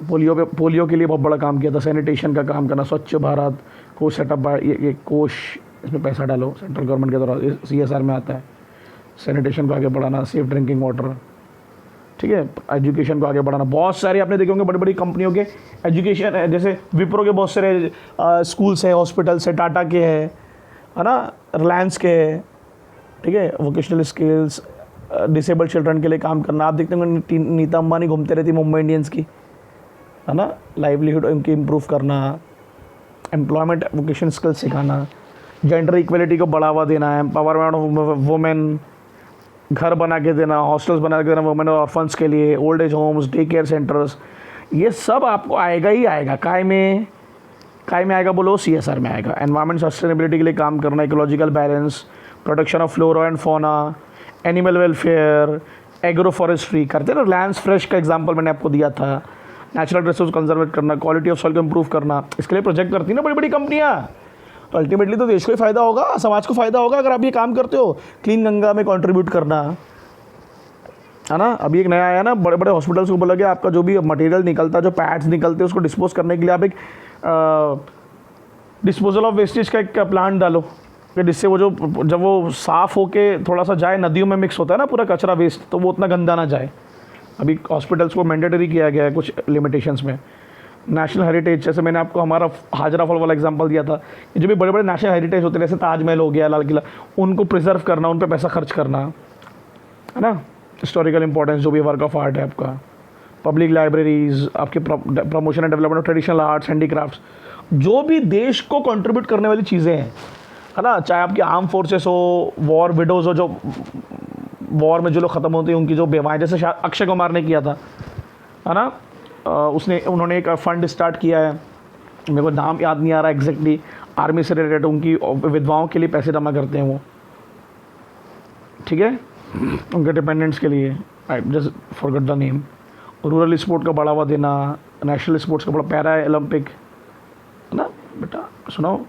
पोलियो के लिए बहुत बड़ा काम किया था। सैनिटेशन का काम करना, स्वच्छ भारत कोष सेटअप, ये कोष, इसमें पैसा डालो सेंट्रल गवर्नमेंट के द्वारा, CSR में आता है। सैनिटेशन को आगे बढ़ाना, सेफ ड्रिंकिंग वाटर, ठीक है। एजुकेशन को आगे बढ़ाना। बहुत सारे आपने देखे होंगे बड़ी बड़ी कंपनियों के एजुकेशन है, जैसे विप्रो के बहुत सारे स्कूल्स हैं, हॉस्पिटल्स है, टाटा के है ना, रिलायंस के है, ठीक है। वोकेशनल स्किल्स, डिसेबल्ड चिल्ड्रन के लिए काम करना। आप देखते होंगे नीता अंबानी घूमते रहती मुंबई इंडियंस की, है ना। लाइवलीहुड इनकी इम्प्रूव करना, एम्प्लॉयमेंट वोकेशन स्किल्स सिखाना, जेंडर इक्वलिटी को बढ़ावा देना, एम्पावरमेंट ऑफ वुमेन, घर बना के देना, हॉस्टल्स बना के देना वुमेन और ऑर्फन्स के लिए, old age homes, day care centres. ये सब आपको आएगा ही आएगा। काय में आएगा बोलो? CSR में आएगा। एनवायरमेंट सस्टेनेबिलिटी के लिए काम करना, ecological balance, protection of flora and fauna, animal welfare, agro forestry करते ना। रिलायंस फ्रेश का एग्जांपल मैंने आपको दिया था। नेचुरल रिसोर्स कंजर्वेट करना, क्वालिटी ऑफ सॉइल को इंप्रूव करना, इसके लिए प्रोजेक्ट करती है ना बड़ी बड़ी कंपनियाँ। तो अल्टीमेटली तो देश को ही फ़ायदा होगा, समाज को फ़ायदा होगा अगर आप ये काम करते हो। क्लीन गंगा में कंट्रीब्यूट करना, है ना। अभी एक नया आया ना, बड़े बड़े हॉस्पिटल्स को बोला गया आपका जो भी मटेरियल निकलता है, जो पैड्स निकलते हैं, उसको डिस्पोज करने के लिए आप एक डिस्पोजल ऑफ वेस्टेज का एक प्लांट डालो, कि जिससे वो जब वो साफ़ होके थोड़ा सा जाए, नदियों में मिक्स होता है ना पूरा कचरा वेस्ट, तो वो उतना गंदा ना जाए। अभी हॉस्पिटल्स को मैंडेटरी किया गया है कुछ लिमिटेशंस में। नेशनल हेरिटेज, जैसे मैंने आपको हमारा हाजरा फॉल वाला एग्जांपल दिया था, कि जो भी बड़े बड़े नेशनल हेरिटेज होते हैं, जैसे ताजमहल हो गया, लाल किला, उनको प्रिजर्व करना, उन पर पैसा खर्च करना, है ना। हिस्टोरिकल इंपॉर्टेंस, जो भी वर्क ऑफ आर्ट है आपका, पब्लिक लाइब्रेरीज, आपके promotion and development of traditional arts, handicrafts, जो भी देश को कंट्रीब्यूट करने वाली चीज़ें हैं, है ना। चाहे आपकी आर्म फोर्सेस हो, वॉर विडोज़ हो, जो वॉर में जो लोग ख़त्म होते हैं उनकी जो बेवाएँ, जैसे अक्षय कुमार ने किया था, है ना। उन्होंने एक फ़ंड स्टार्ट किया है, मेरे को नाम याद नहीं आ रहा एग्जैक्टली, आर्मी से रिलेटेड, उनकी विधवाओं के लिए पैसे जमा करते हैं वो, ठीक है, उनके डिपेंडेंट्स के लिए। I just forgot the name. Rural sport का बढ़ावा देना, नेशनल स्पोर्ट्स का बड़ा, पैरा ओलंपिक, है ना बेटा, सुनाओ।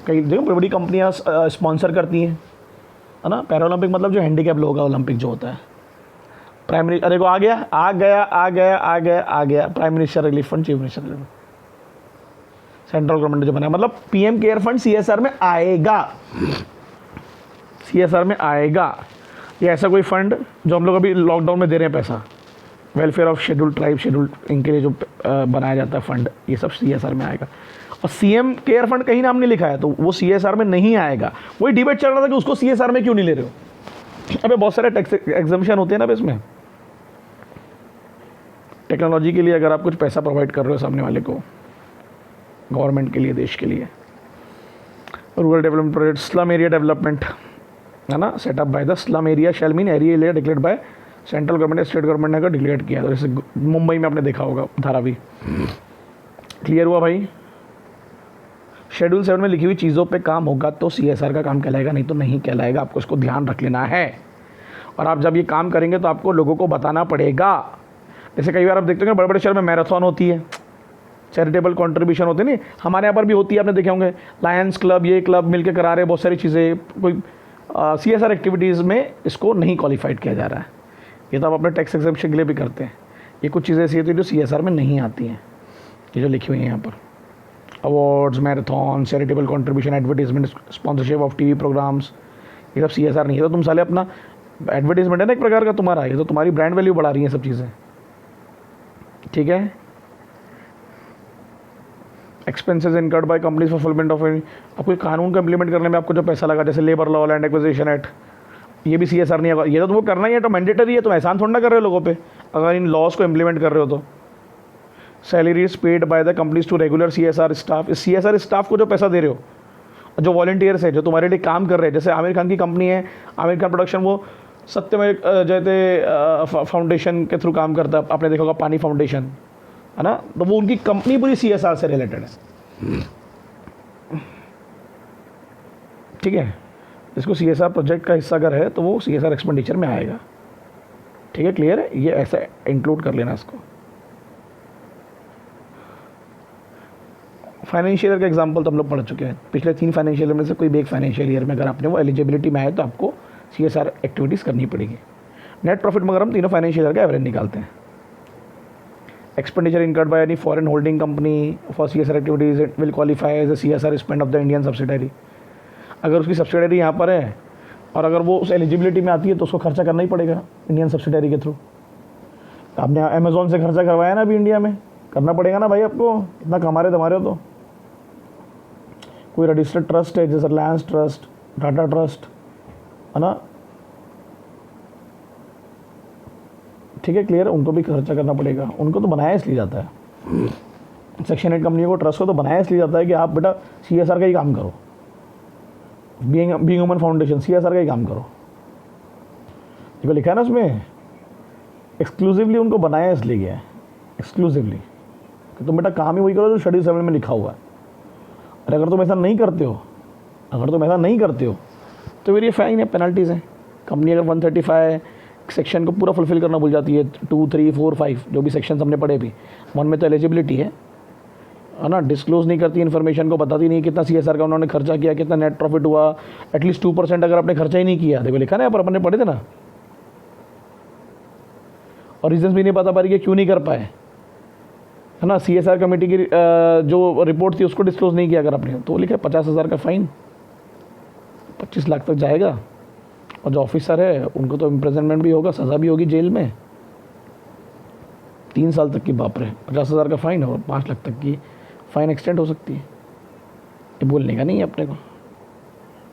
कई देखो बड़ी बड़ी कंपनियाँ स्पॉन्सर करती हैं, है ना। पैरा ओलंपिक मतलब जो हैंडीकैप लोग का ओलंपिक जो होता है। प्राइमरी, अरे को आ गया prime minister relief fund, chief minister relief, central government ने जो बनाया, मतलब PM केयर फंड CSR में आएगा, CSR में आएगा। ये ऐसा कोई फंड जो हम लोग अभी लॉकडाउन में दे रहे हैं पैसा, welfare of scheduled tribe, scheduled इनके लिए जो बनाया जाता है फंड, ये सब CSR में आएगा। और CM केयर फंड कहीं नाम नहीं लिखा है, तो वो CSR में नहीं आएगा। वही डिबेट चल रहा था कि उसको CSR में क्यों नहीं ले रहे हो। अबे बहुत सारे टैक्स एग्जम्पशन होते हैं ना इसमें। टेक्नोलॉजी के लिए अगर आप कुछ पैसा प्रोवाइड कर रहे हो सामने वाले को, गवर्नमेंट के लिए, देश के लिए, rural development project, slum area development, है ना, setup by the slum area shall mean area declared by central government, state government ने अगर डिक्लेयर किया, तो जैसे मुंबई में आपने देखा होगा धारावी। क्लियर हुआ भाई? शेड्यूल 7 में लिखी हुई चीज़ों पे काम होगा तो CSR का काम कहलाएगा, नहीं तो नहीं कहलाएगा। आपको इसको ध्यान रख लेना है। और आप जब ये काम करेंगे तो आपको लोगों को बताना पड़ेगा। जैसे कई बार आप देखते होंगे बड़े बड़े शहर में मैराथन होती है, चैरिटेबल कंट्रीब्यूशन होते हैं, नहीं, हमारे यहाँ पर भी होती है, आपने देखे होंगे लायंस क्लब, ये क्लब मिलकर करा रहे हैं बहुत सारी चीज़ें। कोई CSR एक्टिविटीज़ में इसको नहीं क्वालिफाइड किया जा रहा है। ये तो आप अपने टैक्स एग्जेम्पशन के लिए भी करते हैं। ये कुछ चीज़ें ऐसी होती हैं जो CSR में नहीं आती हैं, ये जो लिखी हुई हैं यहाँ पर। Awards, marathon, charitable contribution, advertisement, sponsorship of TV programmes, ये सब CSR नहीं है। तो तुम साले अपना एडवर्टीजमेंट है ना एक प्रकार का तुम्हारा, ये तो तुम्हारी ब्रांड वैल्यू बढ़ा रही है सब चीज़ें, ठीक है। Expenses incurred by companies for fulfilment of आपको कानून को इम्प्लीमेंट करने में आपको जो पैसा लगा, जैसे labour law, land acquisition act, ये भी CSR नहीं होगा। ये तो तुमको करना ही है, तो मैंडेटरी है, तुम एहसान थोड़ा ना कर रहे हो लोगों पे अगर इन लॉज को इम्प्लीमेंट कर रहे हो तो। Salaries paid by the companies to regular CSR staff, इस CSR स्टाफ को जो पैसा दे रहे हो, जो वॉलंटियर्स है, जो तुम्हारे लिए काम कर रहे हैं, जैसे आमिर खान की कंपनी है, आमिर खान प्रोडक्शन, वो सत्यमेव जयते फाउंडेशन के थ्रू काम करता है, आपने देखा होगा पानी फाउंडेशन, है ना, तो वो उनकी कंपनी पूरी CSR से रिलेटेड है, ठीक है। इसको CSR प्रोजेक्ट का हिस्सा अगर है तो वो CSR एक्सपेंडिचर में आएगा, ठीक है, क्लियर है, ये ऐसा इंक्लूड कर लेना इसको। फाइनेंशियल ईयर का एग्जांपल तो हम लोग पढ़ चुके हैं, पिछले 3 फाइनेंशियल ईयर में से कोई भी एक फाइनेंशियल ईयर में अगर आपने वो एलिजिबिलिटी में आए तो आपको CSR एक्टिविटीज़ करनी पड़ेगी। नेट प्रॉफिट मगर हम तीनों फाइनेंशियल ईयर का एवरेज निकालते हैं। Expenditure incurred by any foreign holding company for CSR activities will qualify as a CSR spend of the Indian subsidiary. अगर उसकी सब्सिडरी यहाँ पर है और अगर वो उस एलिजिबिलिटी में आती है तो उसको खर्चा करना ही पड़ेगा इंडियन सब्सिडरी के थ्रू। आपने अमेजोन से खर्चा करवाया ना अभी इंडिया में, करना पड़ेगा ना भाई आपको, इतना कमा रहे तुम्हारे हो तो। कोई रजिस्टर्ड ट्रस्ट है जैसे रिलायंस ट्रस्ट, टाटा ट्रस्ट, है ना, ठीक है, क्लियर, उनको भी खर्चा करना पड़ेगा। उनको तो बनाया इसलिए जाता है, सेक्शन 8 कंपनी को, ट्रस्ट को तो बनाया इसलिए जाता है कि आप बेटा CSR का ही काम करो, बीइंग ह्यूमन फाउंडेशन CSR का ही काम करो। देखो लिखा है ना उसमें, एक्सक्लूसिवली उनको बनाया इसलिए गया है, एक्सक्लूसिवली कि तुम बेटा काम ही वही करो जो शेड्यूल 7 में लिखा हुआ है। और अगर तुम ऐसा नहीं करते हो, तो फिर ये फाइन है, पेनल्टीज़ हैं। कंपनी अगर 135 सेक्शन को पूरा फुलफिल करना भूल जाती है, 2, 3, 4, 5 जो भी सेक्शन हमने पढ़े भी, 1 में तो एलिजिबिलिटी है ना, डिस्क्लोज नहीं करती इन्फॉर्मेशन को, बताती नहीं कितना CSR का उन्होंने खर्चा किया, कितना नेट प्रॉफिट हुआ, एटलीस्ट 2% अगर आपने खर्चा ही नहीं किया, देखो लिखा ना पर अपने पढ़े थे ना, और रीजंस भी नहीं बता पा रही कि क्यों नहीं कर पाए, है ना। CSR कमेटी की जो रिपोर्ट थी उसको डिस्क्लोज नहीं किया अगर आपने, तो लिखा 50,000 का फाइन, 25 लाख तक जाएगा। और जो ऑफिसर है उनको तो इम्प्रिजनमेंट भी होगा, सज़ा भी होगी जेल में 3 साल तक की, बाप रे, 50,000 का फाइन और 5 लाख तक की फाइन एक्सटेंड हो सकती है। ये बोलने का नहीं है अपने को,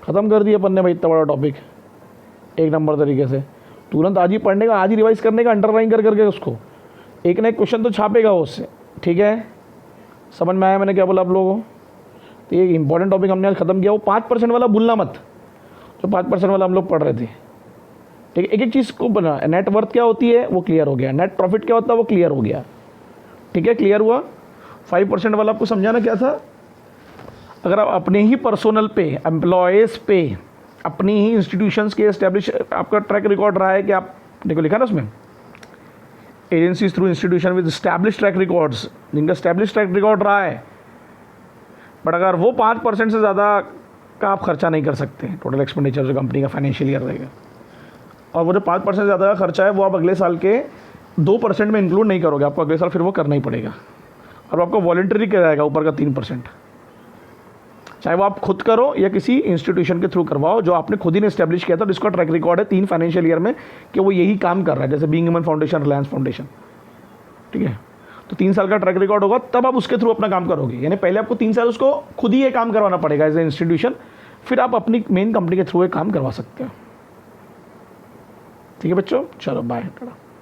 ख़त्म कर दिया अपन ने भाई इतना बड़ा टॉपिक 1 नंबर तरीके से। तुरंत आज ही पढ़ने का, आज ही रिवाइज करने का, अंडरलाइन कर करके उसको एक ना एक क्वेश्चन तो छापेगा वो उससे, ठीक है। समझ में आया मैंने क्या बोला आप लोगों को? तो ये इंपॉर्टेंट टॉपिक हमने आज खत्म किया। वो 5% वाला भूलना मत, जो 5% वाला हम लोग पढ़ रहे थे, ठीक है। एक एक चीज़ को बना, नेट वर्थ क्या होती है वो क्लियर हो गया, नेट प्रॉफिट क्या होता है वो क्लियर हो गया, ठीक है, क्लियर हुआ। 5% वाला आपको समझाना क्या था, अगर आप अपने ही पर्सनल पे, एम्प्लॉयज़ पे, अपनी ही इंस्टीट्यूशंस के एस्टेब्लिश, आपका ट्रैक रिकॉर्ड रहा है कि आप, देखो लिखा ना उसमें, agencies through institution with establish track records, जिनका एस्टैब्लिश ट्रैक रिकॉर्ड रहा है, बट अगर वो 5% से ज़्यादा का आप खर्चा नहीं कर सकते टोटल एक्सपेंडिचर जो कंपनी का फाइनेंशियल ईयर रहेगा, और वो जो 5% से ज़्यादा का खर्चा है वो आप अगले साल के 2% में इंक्लूड नहीं करोगे, आपको अगले साल फिर वो करना ही पड़ेगा, और आपको वॉलंटरी कराएगा ऊपर का 3%, चाहे वो आप खुद करो या किसी इंस्टीट्यूशन के थ्रू करवाओ जो आपने खुद ही ने एस्टैब्लिश किया था, जिसका ट्रैक रिकॉर्ड है 3 फाइनेंशियल ईयर में कि वो यही काम कर रहा है, जैसे being human foundation, Reliance foundation, ठीक है। तो 3 साल का ट्रैक रिकॉर्ड होगा तब आप उसके थ्रू अपना काम करोगे, यानी पहले आपको 3 साल उसको खुद ही ये काम करवाना पड़ेगा एज ए इंस्टीट्यूशन, फिर आप अपनी मेन कंपनी के थ्रू ये काम करवा सकते हो, ठीक है बच्चों। चलो बाय।